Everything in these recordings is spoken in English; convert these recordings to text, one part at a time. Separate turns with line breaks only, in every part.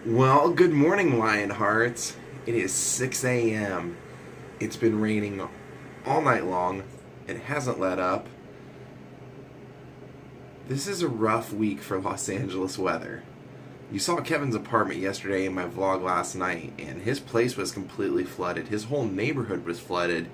Well, good morning, Lionhearts. It is 6 a.m. It's been raining all night long. It hasn't let up. This is a rough week for Los Angeles weather. You saw Kevin's apartment yesterday in my vlog last night, and his place was completely flooded. His whole neighborhood was flooded.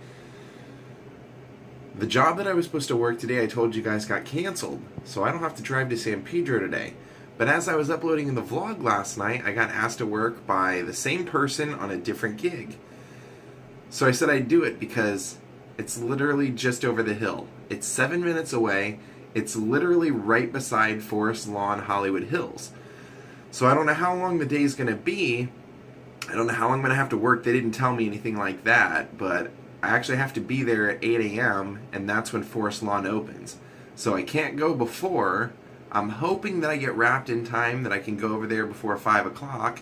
The job that I was supposed to work today, I told you guys, got canceled, so I don't have to drive to San Pedro today. But as I was uploading the vlog last night, I got asked to work by the same person on a different gig. So I said I'd do it because it's literally just over the hill. It's 7 minutes away. It's literally right beside Forest Lawn, Hollywood Hills. So I don't know how long the day's going to be. I don't know how long I'm going to have to work. They didn't tell me anything like that, but I actually have to be there at 8 a.m. and that's when Forest Lawn opens. So I can't go before. I'm hoping that I get wrapped in time, that I can go over there before 5 o'clock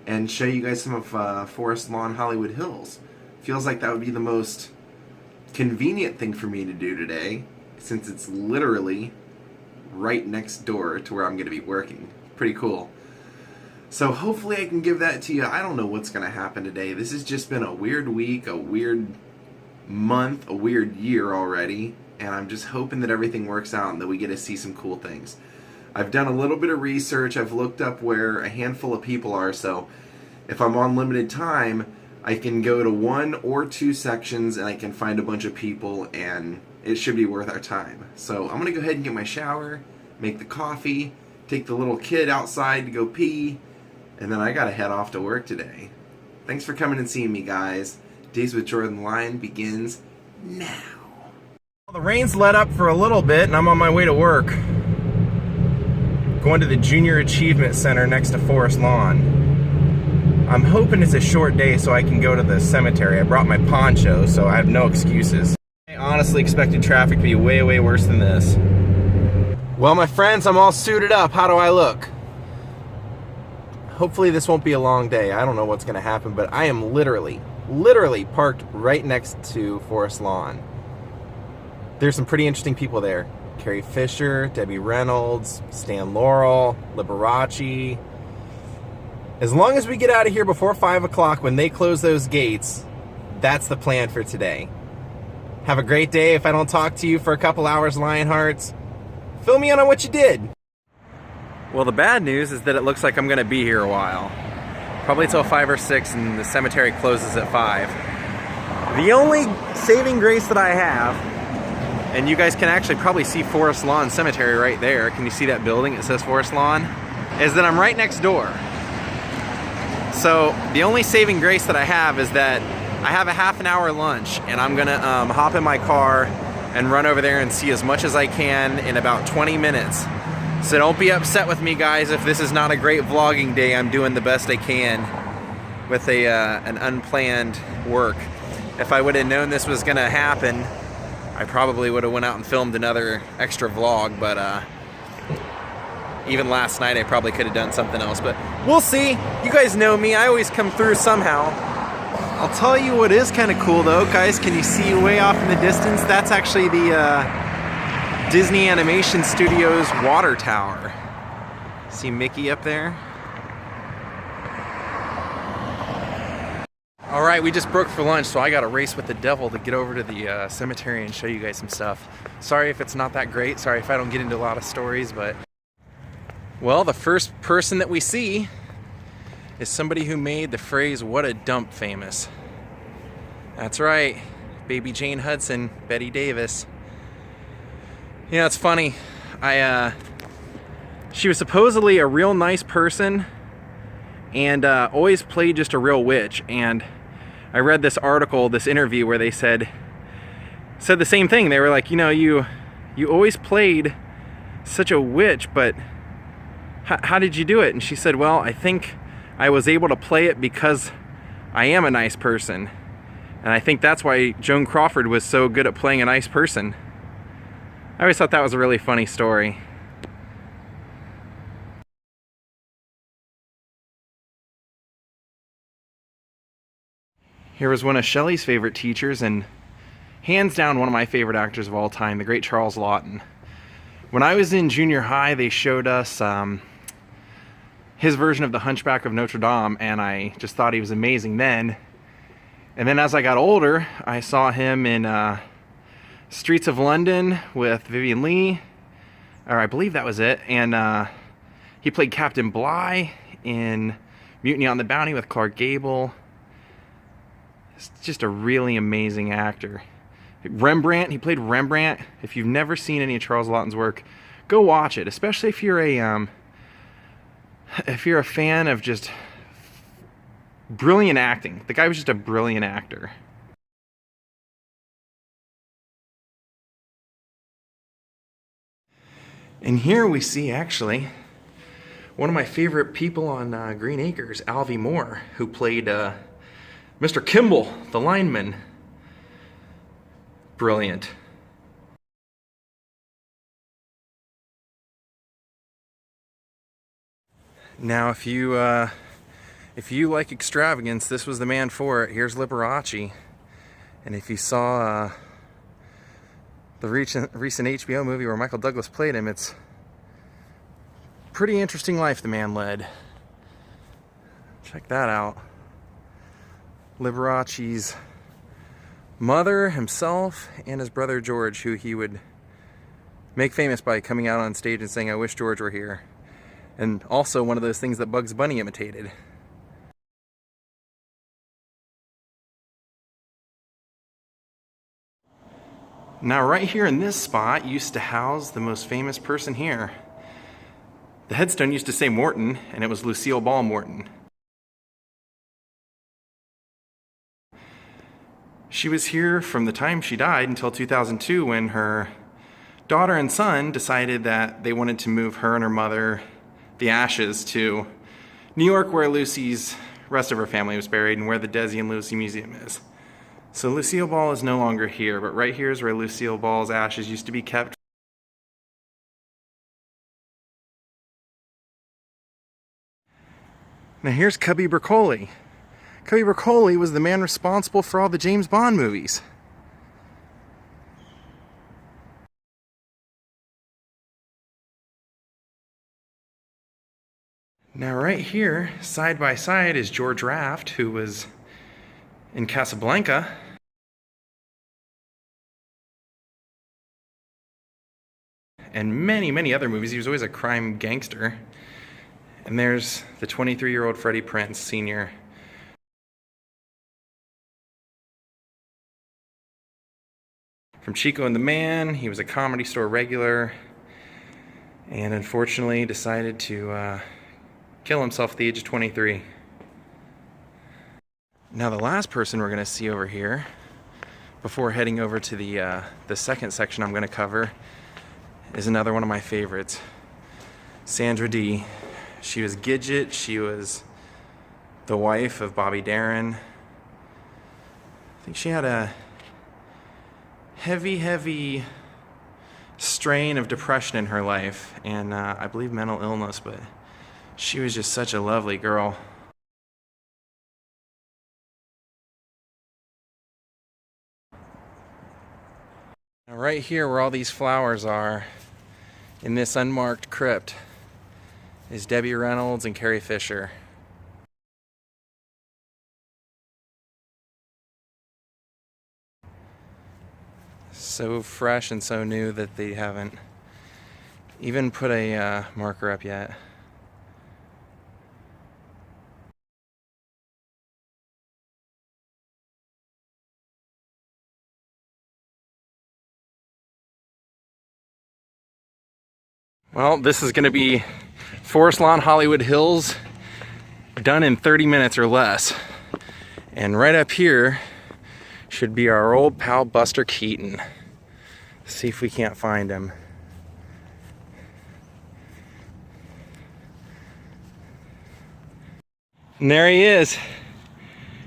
and show you guys some of Forest Lawn, Hollywood Hills. Feels like that would be the most convenient thing for me to do today, since it's literally right next door to where I'm going to be working. Pretty cool. So hopefully I can give that to you. I don't know what's going to happen today. This has just been a weird week, a weird month, a weird year already. And I'm just hoping that everything works out and that we get to see some cool things. I've done a little bit of research. I've looked up where a handful of people are, so if I'm on limited time, I can go to 1 or 2 sections and I can find a bunch of people, and it should be worth our time. So I'm going to go ahead and get my shower, make the coffee, take the little kid outside to go pee, and then I got to head off to work today. Thanks for coming and seeing me, guys. Daze with Jordan Lion begins now. Well, the rain's let up for a little bit and I'm on my way to work. Going to the Junior Achievement Center next to Forest Lawn. I'm hoping it's a short day so I can go to the cemetery. I brought my poncho, so I have no excuses. I honestly expected traffic to be way, way worse than this. Well, my friends, I'm all suited up. How do I look? Hopefully this won't be a long day. I don't know what's gonna happen, but I am literally parked right next to Forest Lawn. There's some pretty interesting people there. Carrie Fisher, Debbie Reynolds, Stan Laurel, Liberace. As long as we get out of here before 5 o'clock when they close those gates, that's the plan for today. Have a great day. If I don't talk to you for a couple hours, Lionhearts, fill me in on what you did. Well, the bad news is that it looks like I'm going to be here a while. Probably till 5 or 6, and the cemetery closes at 5. The only saving grace that I have, and you guys can actually probably see Forest Lawn Cemetery right there. Can you see that building? It says Forest Lawn. Is that I'm right next door. So the only saving grace that I have is that I have a half an hour lunch, and I'm gonna hop in my car and run over there and see as much as I can in about 20 minutes. So don't be upset with me, guys, if this is not a great vlogging day. I'm doing the best I can with an unplanned work. If I would have known this was gonna happen, I probably would have went out and filmed another extra vlog, but even last night I probably could have done something else, but we'll see. You guys know me, I always come through somehow. I'll tell you what is kind of cool though, guys. Can you see way off in the distance? That's actually the Disney Animation Studios water tower. See Mickey up there? Alright, we just broke for lunch, so I got to race with the devil to get over to the cemetery and show you guys some stuff. Sorry if it's not that great, sorry if I don't get into a lot of stories, but... Well, the first person that we see is somebody who made the phrase, "what a dump," famous. That's right, baby Jane Hudson, Betty Davis. You know, it's funny, she was supposedly a real nice person and always played just a real witch, and I read this article, this interview where they said the same thing. They were like, you know, you always played such a witch, but how did you do it? And she said, well, I think I was able to play it because I am a nice person. And I think that's why Joan Crawford was so good at playing a nice person. I always thought that was a really funny story. Here was one of Shelley's favorite teachers, and hands down one of my favorite actors of all time, the great Charles Laughton. When I was in junior high, they showed us
his version of the Hunchback of Notre Dame, and I just thought he was amazing then. And then as I got older, I saw him in Streets of London with Vivien Leigh, or I believe that was it, and he played Captain Bligh in Mutiny on the Bounty with Clark Gable. He's just a really amazing actor. Rembrandt, he played Rembrandt. If you've never seen any of Charles Laughton's work, go watch it, especially if you're a fan of just brilliant acting. The guy was just a brilliant actor. And here we see actually one of my favorite people on Green Acres, Alvy Moore, who played Mr. Kimball, the lineman. Brilliant. Now, if you like extravagance, this was the man for it. Here's Liberace, and if you saw the recent HBO movie where Michael Douglas played him, it's a pretty interesting life the man led. Check that out. Liberace's mother, himself, and his brother George, who he would make famous by coming out on stage and saying, "I wish George were here." And also one of those things that Bugs Bunny imitated. Now right here in this spot used to house the most famous person here. The headstone used to say Morton, and it was Lucille Ball Morton. She was here from the time she died until 2002, when her daughter and son decided that they wanted to move her and her mother, the ashes, to New York, where Lucy's rest of her family was buried and where the Daze and Lucy Museum is. So Lucille Ball is no longer here, but right here is where Lucille Ball's ashes used to be kept. Now here's Cubby Broccoli. Cubby Broccoli was the man responsible for all the James Bond movies. Now right here, side by side, is George Raft, who was in Casablanca. And many, many other movies. He was always a crime gangster. And there's the 23-year-old Freddie Prinze, Sr. From Chico and the Man, he was a Comedy Store regular, and unfortunately decided to kill himself at the age of 23. Now the last person we're going to see over here, before heading over to the second section I'm going to cover, is another one of my favorites, Sandra Dee. She was Gidget. She was the wife of Bobby Darin. I think she had a heavy strain of depression in her life, and I believe mental illness, but she was just such a lovely girl. Now right here where all these flowers are, in this unmarked crypt, is Debbie Reynolds and Carrie Fisher. So fresh and so new that they haven't even put a marker up yet. Well, this is going to be Forest Lawn Hollywood Hills done in 30 minutes or less. And right up here should be our old pal Buster Keaton. Let's see if we can't find him. And there he is.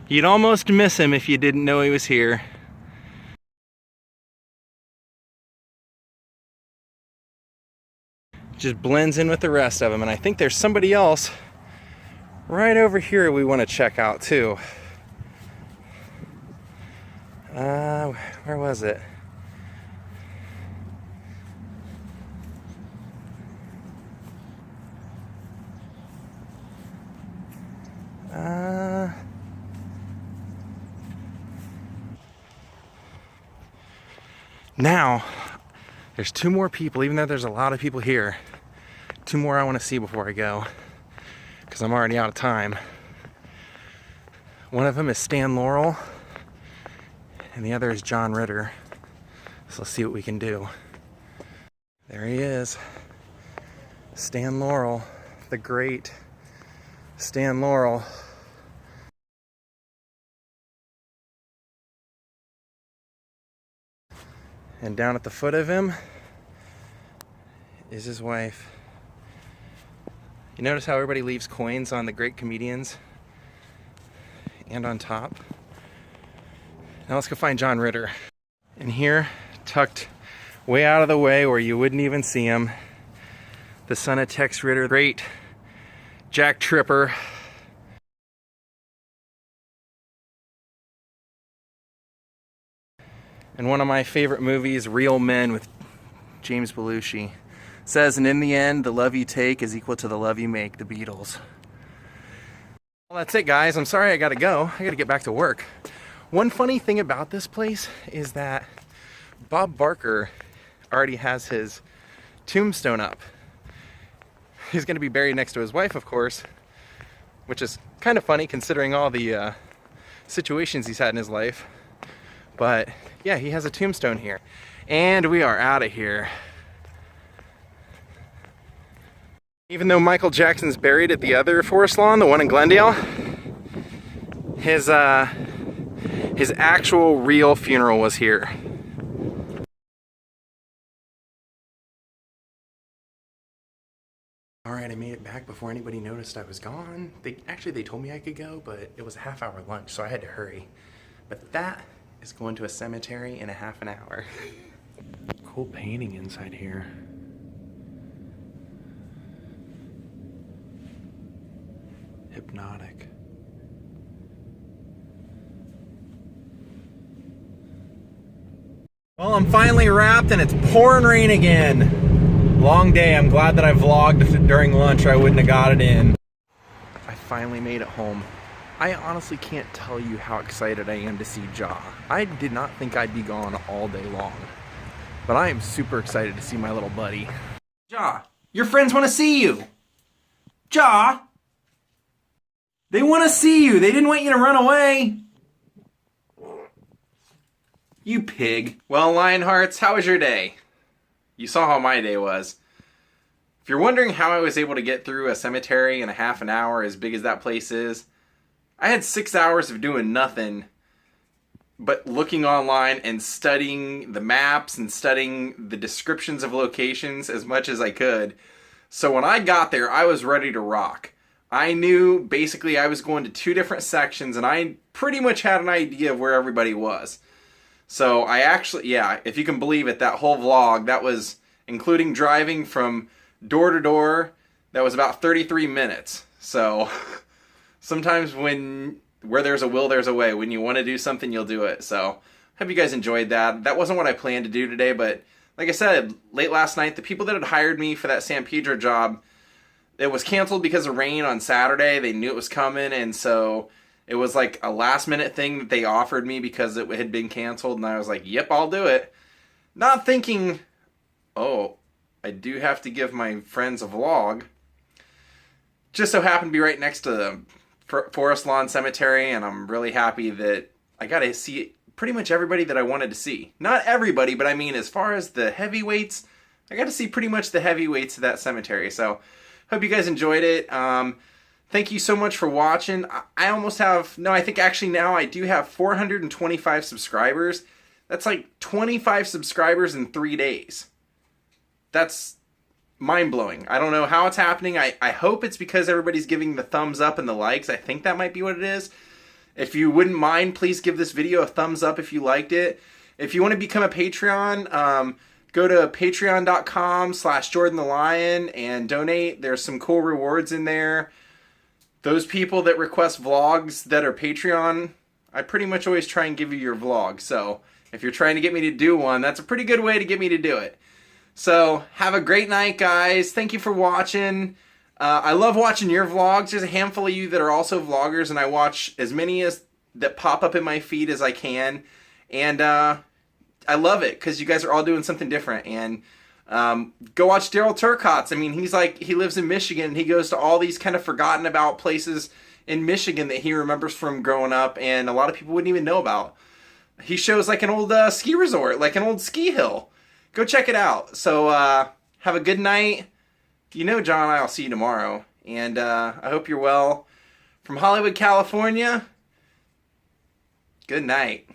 You'd almost miss him if you didn't know he was here. Just blends in with the rest of them, and I think there's somebody else right over here we want to check out too. Where was it? Now, there's 2 more people, even though there's a lot of people here. 2 more I want to see before I go, because I'm already out of time. One of them is Stan Laurel, and the other is John Ritter. So let's see what we can do. There he is. Stan Laurel, the great Stan Laurel. And down at the foot of him is his wife. You notice how everybody leaves coins on the great comedians and on top? Now let's go find John Ritter. And here, tucked way out of the way where you wouldn't even see him, the son of Tex Ritter, great Jack Tripper. And one of my favorite movies, Real Men, with James Belushi, says, and in the end, the love you take is equal to the love you make, the Beatles. Well, that's it, guys. I'm sorry I gotta go. I gotta get back to work. One funny thing about this place is that Bob Barker already has his tombstone up. He's gonna be buried next to his wife, of course, which is kind of funny considering all the situations he's had in his life. But yeah, he has a tombstone here. And we are out of here. Even though Michael Jackson's buried at the other forest lawn, the one in Glendale, his actual real funeral was here. Alright, I made it back before anybody noticed I was gone. They told me I could go, but it was a half-hour lunch, so I had to hurry. But that is going to a cemetery in a half an hour. Cool painting inside here. Hypnotic. Well, I'm finally wrapped and it's pouring rain again. Long day. I'm glad that I vlogged during lunch or I wouldn't have got it in. I finally made it home. I honestly can't tell you how excited I am to see Ja. I did not think I'd be gone all day long. But I am super excited to see my little buddy. Ja, your friends want to see you. Ja! They want to see you. They didn't want you to run away. You pig. Well, Lionhearts, how was your day? You saw how my day was. If you're wondering how I was able to get through a cemetery in a half an hour as big as that place is, I had 6 hours of doing nothing but looking online and studying the maps and studying the descriptions of locations as much as I could. So when I got there, I was ready to rock. I knew basically I was going to 2 different sections and I pretty much had an idea of where everybody was. So I actually, yeah, if you can believe it, that whole vlog, that was including driving from door to door, that was about 33 minutes. So sometimes where there's a will, there's a way. When you want to do something, you'll do it. So hope you guys enjoyed that. That wasn't what I planned to do today, but like I said, late last night, the people that had hired me for that San Pedro job, it was canceled because of rain on Saturday. They knew it was coming, and so it was like a last minute thing that they offered me because it had been canceled, and I was like, yep, I'll do it. Not thinking, oh, I do have to give my friends a vlog. Just so happened to be right next to the Forest Lawn Cemetery, and I'm really happy that I got to see pretty much everybody that I wanted to see. Not everybody, but I mean, as far as the heavyweights, I got to see pretty much the heavyweights of that cemetery. So hope you guys enjoyed it. Thank you so much for watching. I almost have, no, I think actually now I do have 425 subscribers. That's like 25 subscribers in 3 days. That's mind-blowing. I don't know how it's happening. I hope it's because everybody's giving the thumbs up and the likes. I think that might be what it is. If you wouldn't mind, please give this video a thumbs up if you liked it. If you want to become a Patreon, go to patreon.com/JordanTheLion and donate. There's some cool rewards in there. Those people that request vlogs that are Patreon, I pretty much always try and give you your vlog. So if you're trying to get me to do one, that's a pretty good way to get me to do it. So have a great night, guys. Thank you for watching. I love watching your vlogs. There's a handful of you that are also vloggers, and I watch as many as that pop up in my feed as I can. And I love it because you guys are all doing something different. And go watch Daryl Turcotte's. I mean, he lives in Michigan. And he goes to all these kind of forgotten about places in Michigan that he remembers from growing up, and a lot of people wouldn't even know about. He shows like an old ski resort, like an old ski hill. Go check it out. So have a good night. You know, John and I will see you tomorrow. And I hope you're well. From Hollywood, California, good night.